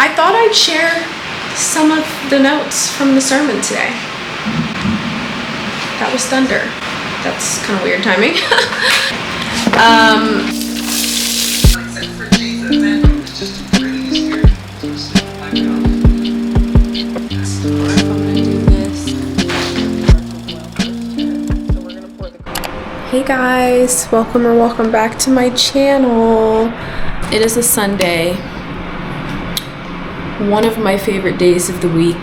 I thought I'd share some of the notes from the sermon today. That was thunder. That's kind of weird timing. Hey guys, welcome back to my channel. It is a Sunday, one of my favorite days of the week,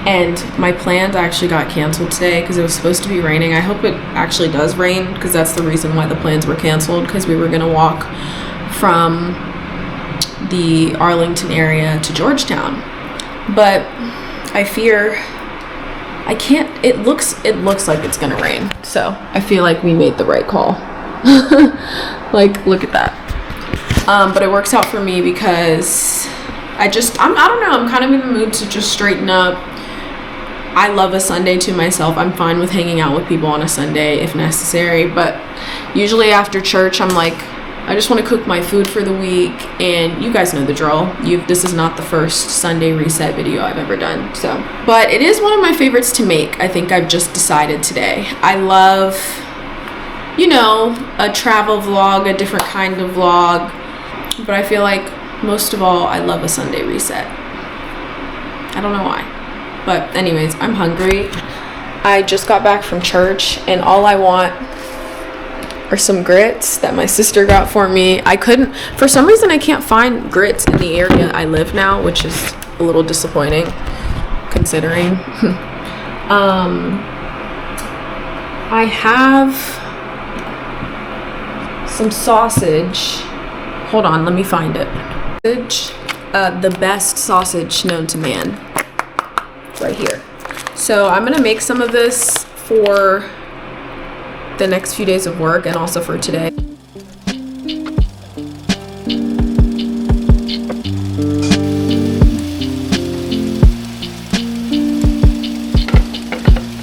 and my plans actually got canceled today because it was supposed to be raining. I hope it actually does rain, because that's the reason why the plans were canceled, because we were gonna walk from the Arlington area to Georgetown, but I fear I can't. It looks like it's gonna rain, so I feel like we made the right call. Like, look at that. But it works out for me because I don't know, I'm kind of in the mood to just straighten up. I love a Sunday to myself. I'm fine with hanging out with people on a Sunday if necessary, but usually after church I'm like, I just want to cook my food for the week, and you guys know the drill. This is not the first Sunday reset video I've ever done, so. But it is one of my favorites to make. I think I've just decided today. I love, you know, a travel vlog, a different kind of vlog, but I feel like most of all, I love a Sunday reset. I don't know why, but anyways, I'm hungry. I just got back from church, and all I want are some grits that my sister got for me. For some reason I can't find grits in the area I live now, which is a little disappointing considering. I have some sausage. Hold on, let me find it. The best sausage known to man, right here. So I'm gonna make some of this for the next few days of work and also for today. I've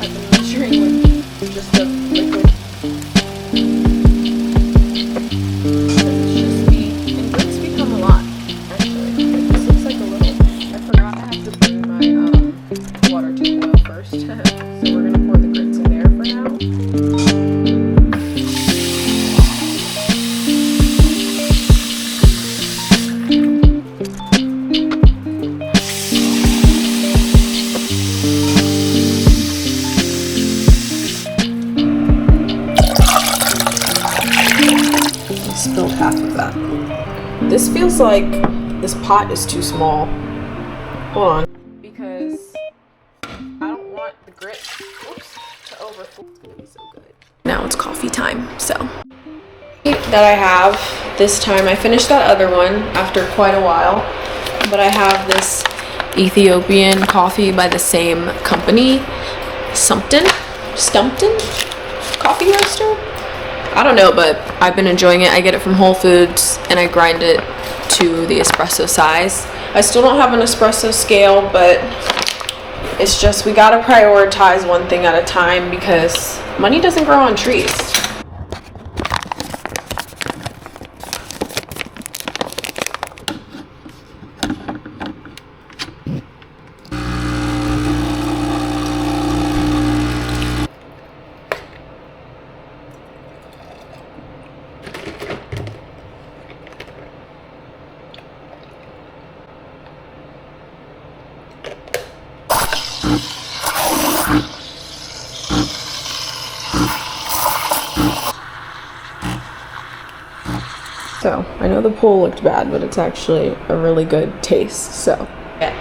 been measuring with just the liquid. It's just me, and grits become a lot, actually. This looks like a little, I forgot I have to bring my water to boil first. So we're gonna pour the grits in there for now. Spilled half of that. This feels like this pot is too small. Hold on. Because I don't want the grits, to overflow. It's gonna be so good. Now it's coffee time, so. That I have this time, I finished that other one after quite a while, but I have this Ethiopian coffee by the same company, Stumpton coffee roaster. I don't know, but I've been enjoying it. I get it from Whole Foods and I grind it to the espresso size. I still don't have an espresso scale, but it's just, we gotta prioritize one thing at a time because money doesn't grow on trees. So, I know the pull looked bad, but it's actually a really good taste, so. Yeah.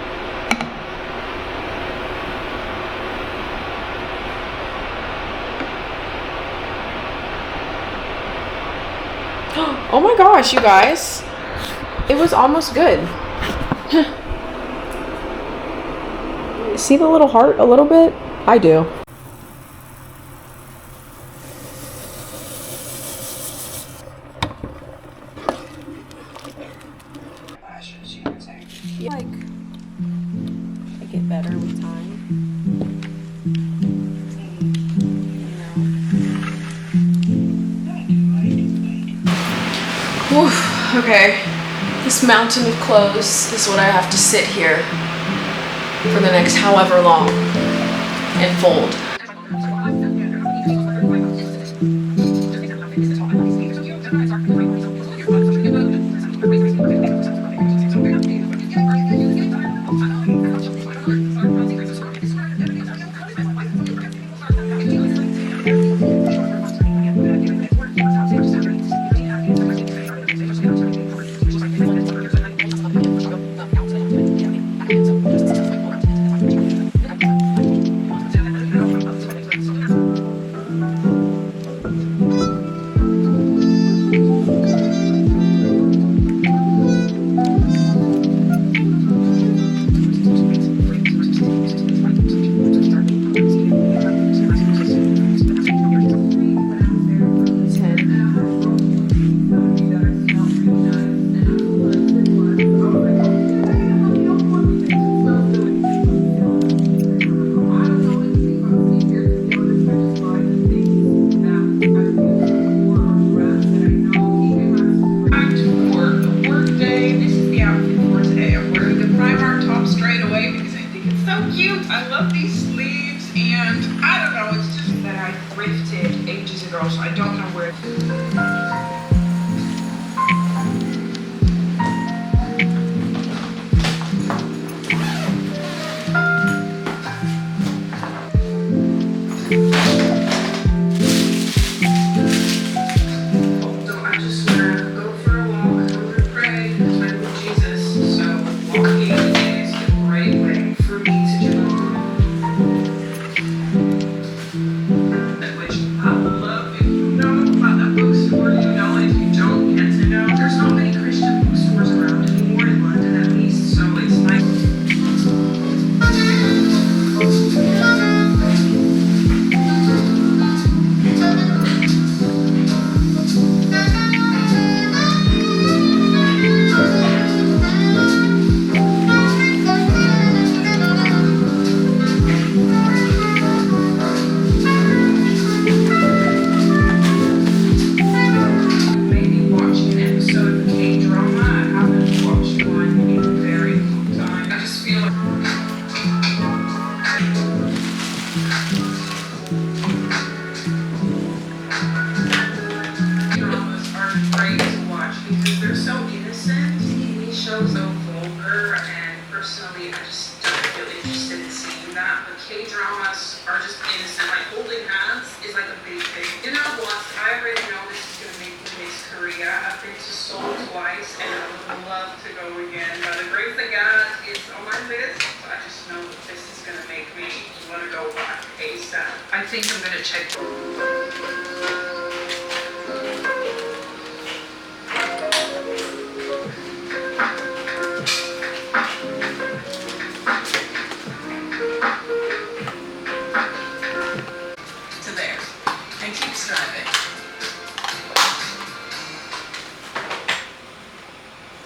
Oh my gosh, you guys. It was almost good. See the little heart a little bit? I do. Like, I get better with time. Whew, okay. This mountain of clothes is what I have to sit here for the next however long and fold. I love these sleeves, and I don't know, it's just that I thrifted ages ago, so I don't know where. So I just want to go for a walk, I'm gonna pray, because I'm with Jesus, so walking is a great way for me to just which I love. If you know about that bookstore, you know, and if you don't, get to know. There's not many Christian bookstores around anymore in London, at least, so it's nice. Maybe watching an episode of a K-drama. I haven't watched one in a very long time. I just feel like dramas are great to watch because they're so innocent. TV shows so vulgar, and personally, I just don't feel interested in seeing that. But K-dramas are just innocent. Like holding hands is like a big thing. You know what? I already know this is gonna make me miss Korea. I've been to Seoul twice, and I would love to go again. But the grace of God is on my list. So I just know that this is gonna make me want to go back ASAP. I think I'm gonna check. To there and keeps driving.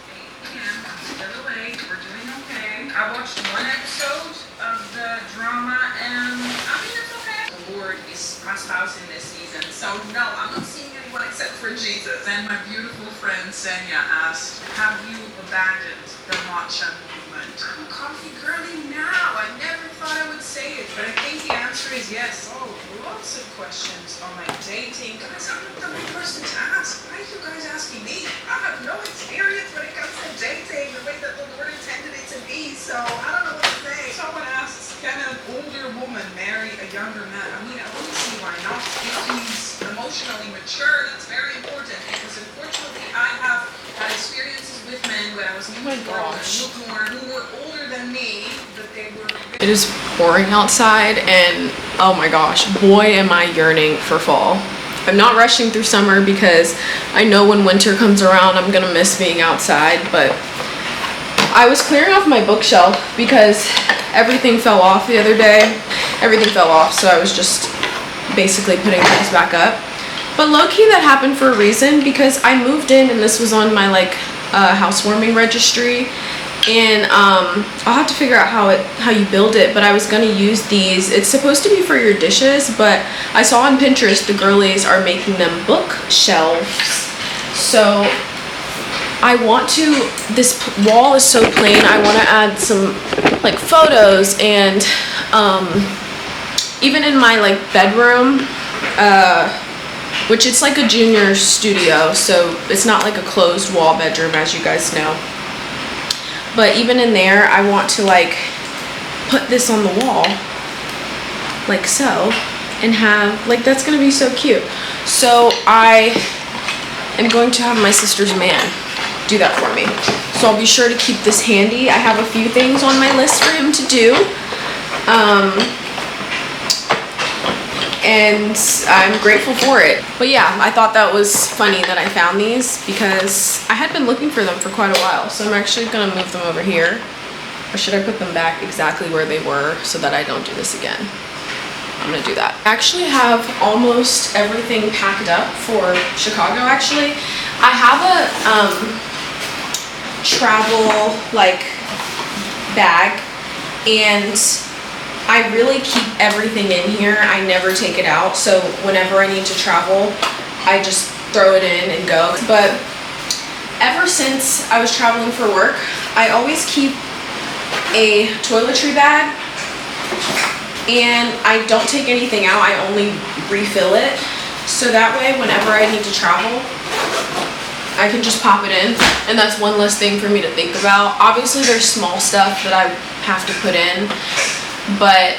8 p.m. Still awake. We're doing okay. I watched one episode of the drama, and I mean it's okay. The Lord is my spouse in this season, so no, I'm not seeing anyone except for Jesus. And my beautiful friend Senya asked, "Have you abandoned the matcha movement?" I'm a coffee girly now. I never thought I would say it, but I think the answer is yes. Oh, lots of questions on my dating. Guys, I'm not the right person to ask. Why are you guys asking me? I have no experience when it comes to dating the way that the Lord intended it to be, so I don't know what to say. Someone asks, can an older woman marry a younger man? I mean, I wouldn't see why not. If he's emotionally mature, that's very important, because unfortunately I have had experiences with men when I was newborn who were older than me, but they were. It is pouring outside, and oh my gosh, boy am I yearning for fall. I'm not rushing through summer because I know when winter comes around I'm gonna miss being outside, but I was clearing off my bookshelf because everything fell off the other day. Everything fell off, so I was just basically putting things back up. But low-key that happened for a reason, because I moved in and this was on my like housewarming registry, and I'll have to figure out how you build it, but I was gonna use these. It's supposed to be for your dishes, but I saw on Pinterest the girlies are making them bookshelves. So this wall is so plain, I want to add some like photos and even in my like bedroom, which it's like a junior studio, so it's not like a closed wall bedroom, as you guys know. But even in there, I want to like put this on the wall, like so, and have, like, that's gonna be so cute. So I am going to have my sister's man do that for me. So I'll be sure to keep this handy. I have a few things on my list for him to do. And I'm grateful for it. But yeah, I thought that was funny that I found these because I had been looking for them for quite a while. So I'm actually gonna move them over here. Or should I put them back exactly where they were so that I don't do this again? I'm gonna do that. I actually have almost everything packed up for Chicago, actually. I have a travel like bag, and I really keep everything in here. I never take it out, so whenever I need to travel, I just throw it in and go. But ever since I was traveling for work, I always keep a toiletry bag, and I don't take anything out. I only refill it, so that way whenever I need to travel, I can just pop it in, and that's one less thing for me to think about. Obviously there's small stuff that I have to put in, but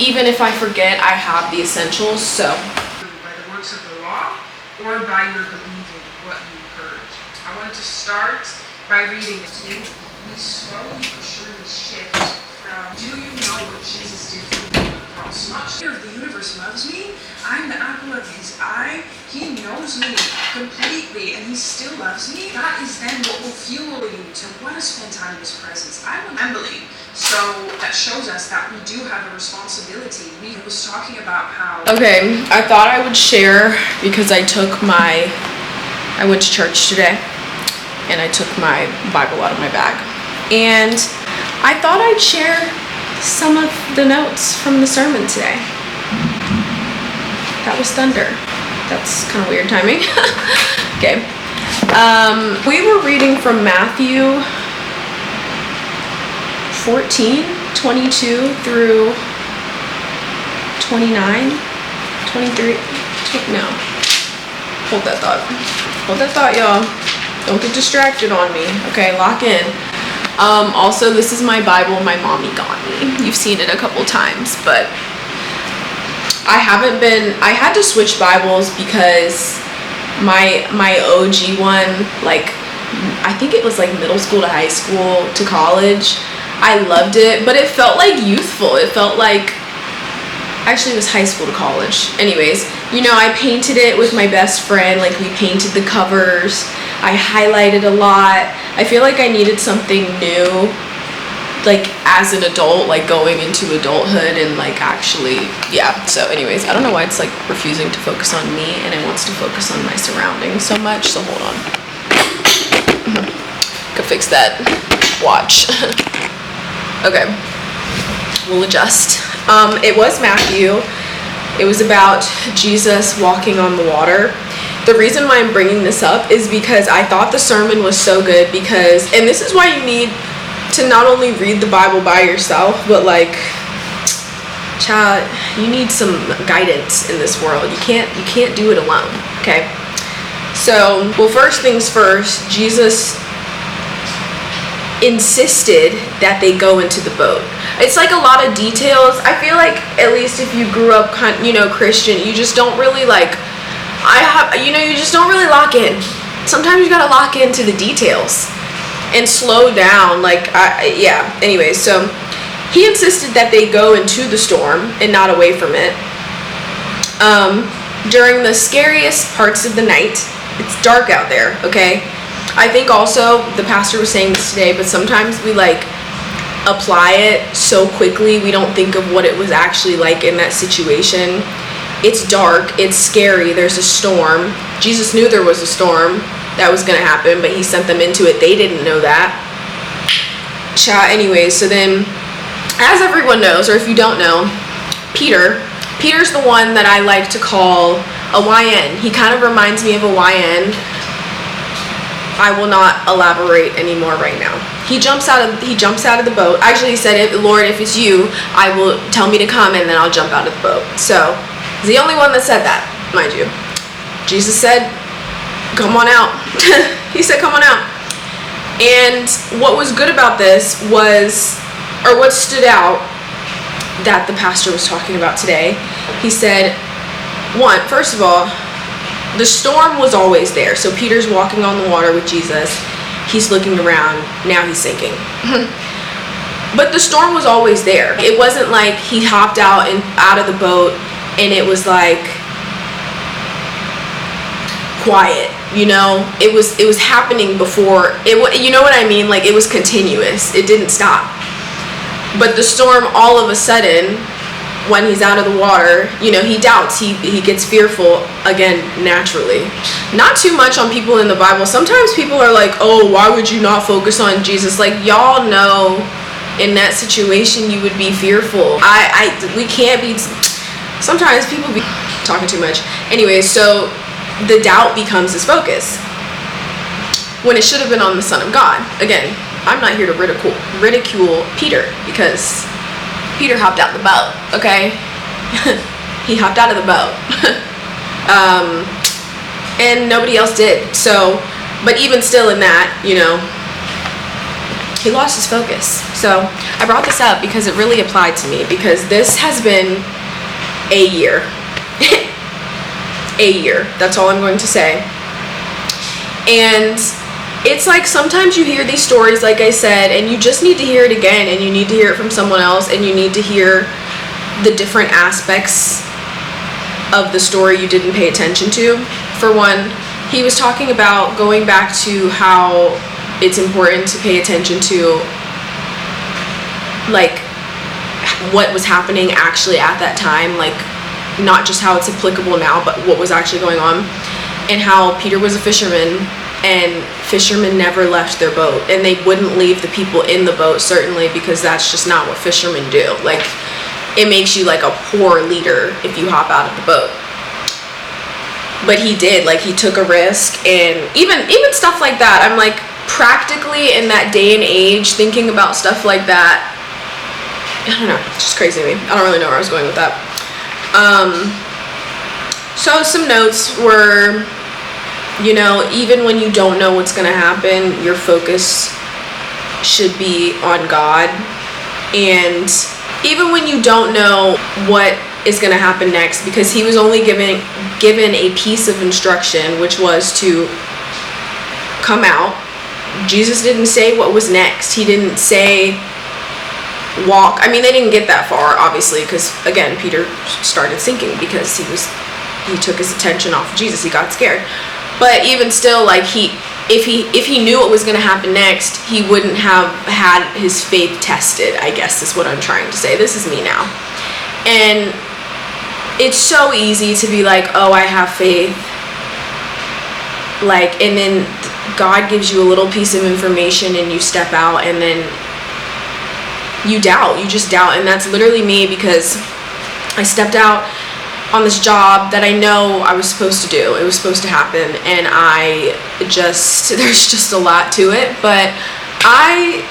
even if I forget, I have the essentials. So by the works of the law or by your believing what you heard. I wanted to start by reading it. We slowly but surely shift from, do you know what Jesus did for me on the cross? Not sure if the universe loves me. I'm the apple of his eye. He knows me completely, and he still loves me. That is then what will fuel you to want to spend time in his presence. I will believe. So that shows us that we do have a responsibility. We was talking about how... Okay, I thought I would share because I went to church today, and I took my Bible out of my bag. And I thought I'd share some of the notes from the sermon today. That was thunder. That's kind of weird timing. Okay. We were reading from Matthew 14, 22 through 29, 23, no. Hold that thought. Hold that thought, y'all. Don't get distracted on me. Okay, lock in. Also, this is my Bible my mommy got me. You've seen it a couple times, but I had to switch Bibles because my OG one, like, I think it was like middle school to high school to college, I loved it, but it felt like youthful. It felt like, actually it was high school to college. Anyways, you know, I painted it with my best friend. Like, we painted the covers. I highlighted a lot. I feel like I needed something new, like as an adult, like going into adulthood and like actually, yeah. So anyways, I don't know why it's like refusing to focus on me and it wants to focus on my surroundings so much. So hold on. Could fix that. Watch. Okay, we'll adjust. It was Matthew. It was about Jesus walking on the water. The reason why I'm bringing this up is because I thought the sermon was so good because, and this is why you need to not only read the Bible by yourself, but like, child, you need some guidance in this world. You can't do it alone, okay? So, well, first things first, Jesus insisted that they go into the boat. It's like a lot of details. I feel like, at least if you grew up Christian, you just don't really like, you just don't really lock in. Sometimes you gotta lock into the details and slow down, like, yeah. Anyway, so he insisted that they go into the storm and not away from it. During the scariest parts of the night, it's dark out there, okay? I think also, the pastor was saying this today, but sometimes we like apply it so quickly, we don't think of what it was actually like in that situation. It's dark, it's scary, there's a storm. Jesus knew there was a storm that was gonna happen, but he sent them into it. They didn't know that. Anyways, so then, as everyone knows, or if you don't know, Peter's the one that I like to call a YN. He kind of reminds me of a YN. I will not elaborate anymore right now. He jumps out of the boat. Actually, he said, Lord, if it's you, I will tell me to come, and then I'll jump out of the boat. So he's the only one that said that, mind you. Jesus said, come on out. He said, come on out. And what was good about this was, or what stood out that the pastor was talking about today, he said, first of all, the storm was always there. So Peter's walking on the water with Jesus. He's looking around. Now he's sinking. But the storm was always there. It wasn't like he hopped out of the boat and it was like quiet. It was happening before. You know what I mean? Like, it was continuous. It didn't stop. But the storm, all of a sudden, when he's out of the water, he doubts. He gets fearful again, naturally. Not too much on people in the Bible. Sometimes people are like, oh, why would you not focus on Jesus? Like, y'all know in that situation you would be fearful. We can't be. Sometimes people be talking too much. Anyway, so the doubt becomes his focus when it should have been on the Son of God. Again, I'm not here to ridicule Peter, because Peter hopped out the boat, okay? He hopped out of the boat. And nobody else did. So, but even still in that, he lost his focus. So I brought this up because it really applied to me, because this has been a year. A year. That's all I'm going to say. And it's like sometimes you hear these stories, like I said, and you just need to hear it again, and you need to hear it from someone else, and you need to hear the different aspects of the story you didn't pay attention to. For one, he was talking about going back to how it's important to pay attention to, like, what was happening actually at that time, like, not just how it's applicable now, but what was actually going on, and how Peter was a fisherman, and fishermen never left their boat, and they wouldn't leave the people in the boat, certainly, because that's just not what fishermen do. Like, it makes you like a poor leader if you hop out of the boat. But he did, like, he took a risk, and even stuff like that, I'm like, practically in that day and age, thinking about stuff like that, I don't know, it's just crazy to me. I don't really know where I was going with that. So some notes were, even when you don't know what's going to happen, your focus should be on God. And even when you don't know what is going to happen next, because he was only given a piece of instruction, which was to come out. Jesus didn't say what was next. He didn't say walk. I mean, they didn't get that far, obviously, because again, Peter started sinking because he took his attention off of Jesus. He got scared. But even still, like, if he knew what was going to happen next, he wouldn't have had his faith tested, I guess is what I'm trying to say. This is me now. And it's so easy to be like, oh, I have faith. Like, and then God gives you a little piece of information and you step out and then you doubt. You just doubt. And that's literally me, because I stepped out on this job that I know I was supposed to do. It was supposed to happen, and there's just a lot to it, but I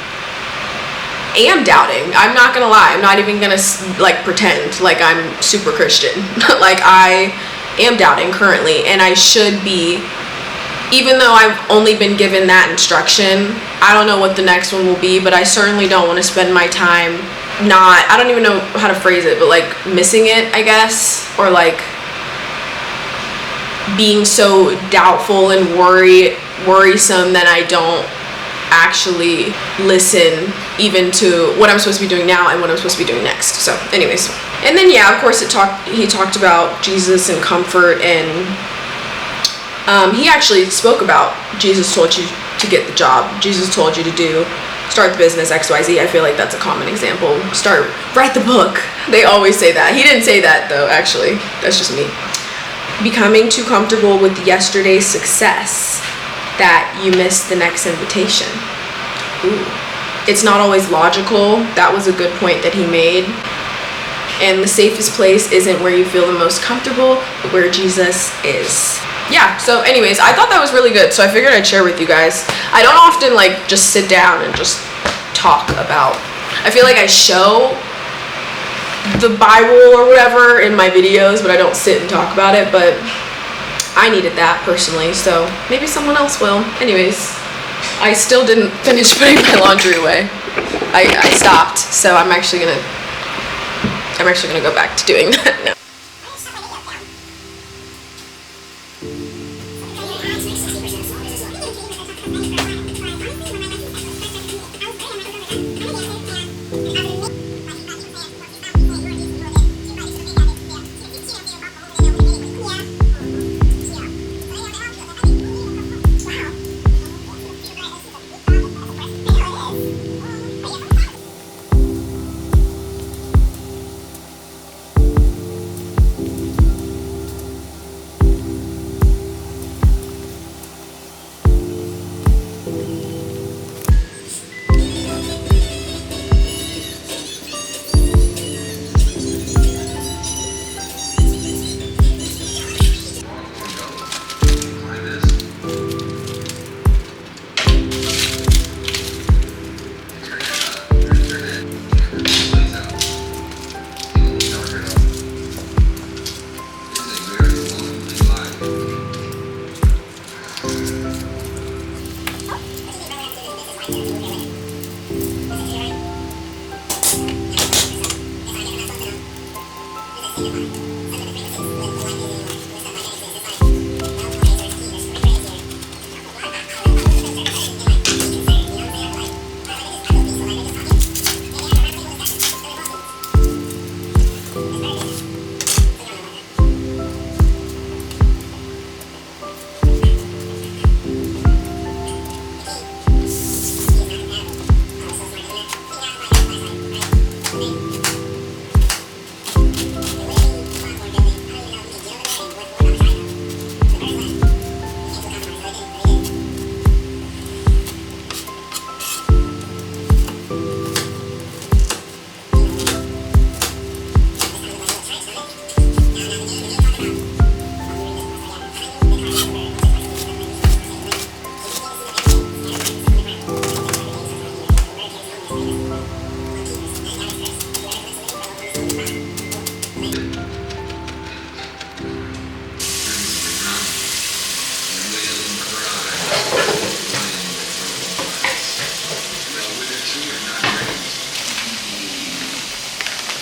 am doubting. I'm not gonna lie. I'm not even gonna like pretend like I'm super Christian. Like, I am doubting currently, and I should be, even though I've only been given that instruction. I don't know what the next one will be, but I certainly don't want to spend my time I don't even know how to phrase it, but like missing it, I guess, or like being so doubtful and worrisome that I don't actually listen even to what I'm supposed to be doing now and what I'm supposed to be doing next. So anyways, and then yeah, of course he talked about Jesus and comfort, and he actually spoke about Jesus told you to get the job. Jesus told you to start the business XYZ. I feel like that's a common example. Write the book. They always say that. He didn't say that though, actually. That's just me. Becoming too comfortable with yesterday's success that you miss the next invitation. Ooh. It's not always logical. That was a good point that he made. And the safest place isn't where you feel the most comfortable, but where Jesus is. yeah, so anyways, I thought that was really good, so I figured I'd share with you guys. I don't often like just sit down and just talk about, I feel like I show the Bible or whatever in my videos, but I don't sit and talk about it. But I needed that personally, so maybe someone else will. Anyways, I still didn't finish putting my laundry away. I stopped, so I'm actually gonna go back to doing that now.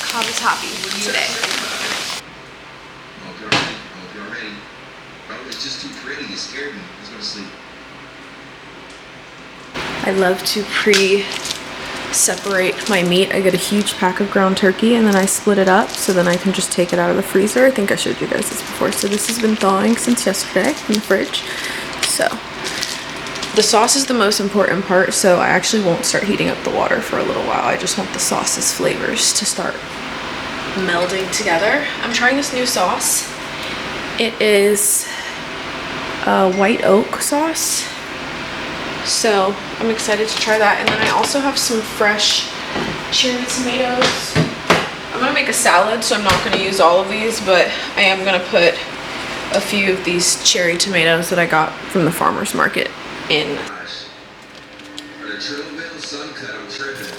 Hobby's happy today. Hope you're ready. Bro, it's just too pretty. You scared me. I was gonna sleep. I love to pre-separate my meat. I get a huge pack of ground turkey and then I split it up so then I can just take it out of the freezer. I think I showed you guys this before. So this has been thawing since yesterday in the fridge. So the sauce is the most important part, so I actually won't start heating up the water for a little while. I just want the sauce's flavors to start melding together. I'm trying this new sauce. It is a white oak sauce. So I'm excited to try that. And then I also have some fresh cherry tomatoes. I'm gonna make a salad, so I'm not gonna use all of these, but I am gonna put a few of these cherry tomatoes that I got from the farmer's market in. For the Trail Bill Sun Cut, I'm tripping.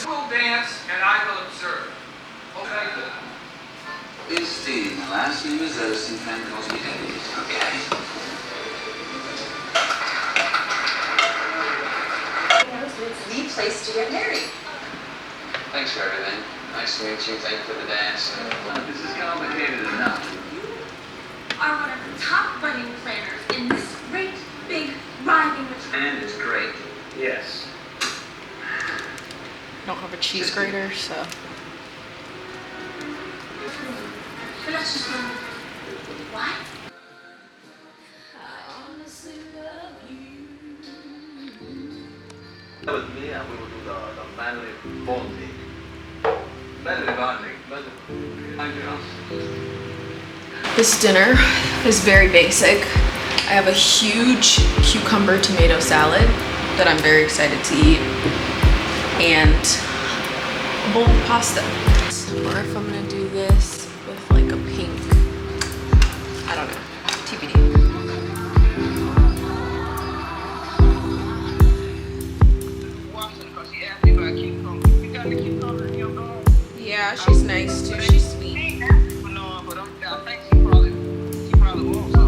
We'll dance and I will observe. Okay, good. It's Steve. My last name is Edison. Fan calls me Eddie. Okay. It's the place to get married. Thanks for everything. Nice to meet you. Thank you for the dance. This is complicated enough. Are one of the top wedding planners in this great, big, rhyming And it's great. Yes. I don't have a cheese grater, so. that's just one. What? With me, and we will do the manly bonding. Manly bonding. Thank you. This dinner is very basic. I have a huge cucumber tomato salad that I'm very excited to eat, and a bowl of pasta. Or if I'm gonna do this with like a pink, I don't know, TBD. Yeah, she's nice too. She's sweet.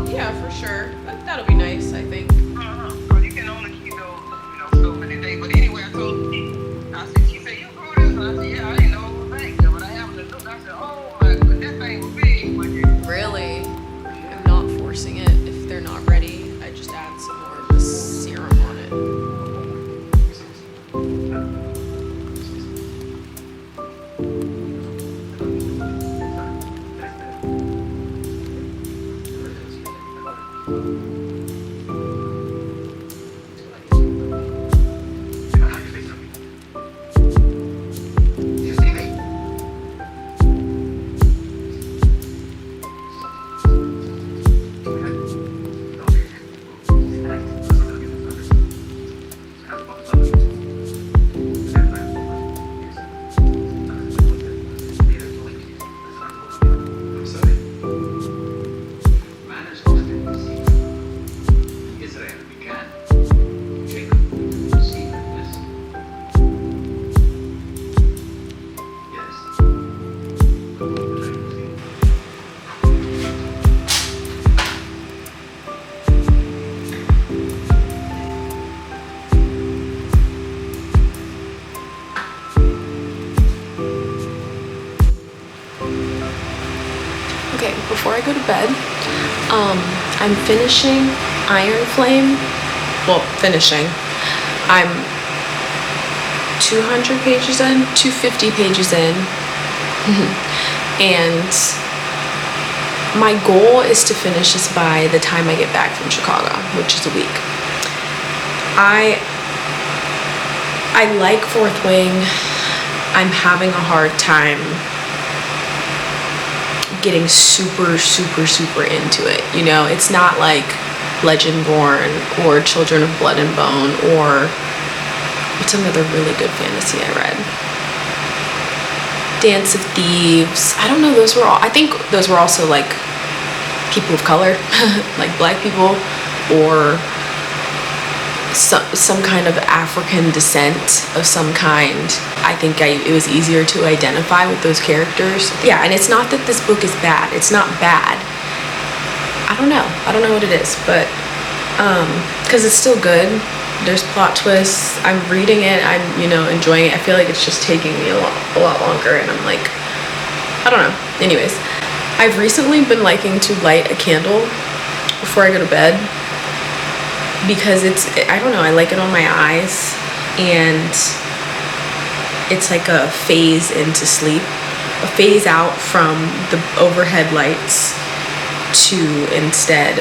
Yeah, for sure. That'll be nice, I think. You can only keep those, so many days. But anyway, I told her, I said, she said, you grew this? I said, yeah, I didn't know it was big. But I happened to look, I said, oh my goodness, that thing was big. Really? I'm not forcing it. If they're not ready, I just add some more of the serum on it. Okay, before I go to bed, I'm finishing Iron Flame. Well, finishing. I'm 200 pages in, 250 pages in. And my goal is to finish this by the time I get back from Chicago, which is a week. I like Fourth Wing. I'm having a hard time getting super into it. You know, it's not like Legendborn or Children of Blood and Bone or what's another really good fantasy I read? Dance of Thieves. I don't know, those were all, I think those were also like people of color, like black people or some kind of African descent of some kind. I think it was easier to identify with those characters. Yeah, and it's not that this book is bad. It's not bad. I don't know what it is, but because it's still good. There's plot twists. I'm reading it. I'm enjoying it. I feel like it's just taking me a lot longer, and I'm like, I don't know. Anyways, I've recently been liking to light a candle before I go to bed because I don't know, I like it on my eyes, and it's like a phase into sleep, a phase out from the overhead lights to instead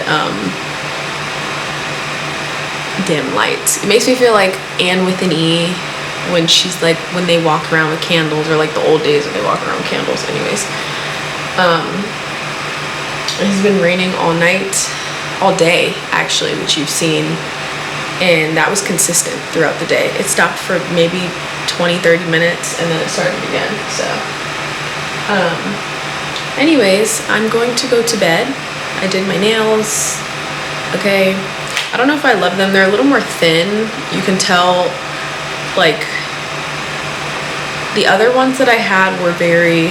dim lights. It makes me feel like Anne with an E when she's like, when they walk around with candles, or like the old days when they walk around with candles. Anyways, it has been raining all night, all day actually, which you've seen, and that was consistent throughout the day. It stopped for maybe 20-30 minutes and then it started again. So anyways, I'm going to go to bed. I did my nails. Okay, I don't know if I love them. They're a little more thin. You can tell, like, the other ones that I had were very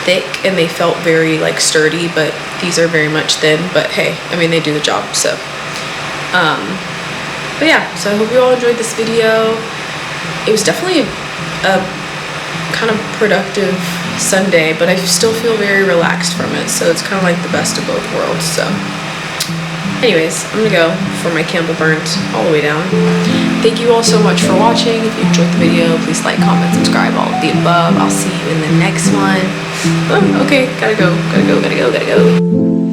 thick and they felt very like sturdy, but these are very much thin. But hey, I mean, they do the job. So but yeah, so I hope you all enjoyed this video. It was definitely a kind of productive Sunday, but I still feel very relaxed from it, so it's kind of like the best of both worlds. So anyways, I'm gonna go for my candle burnt all the way down. Thank you all so much for watching. If you enjoyed the video, please like, comment, subscribe, all of the above. I'll see you in the next one. Oh, okay, gotta go.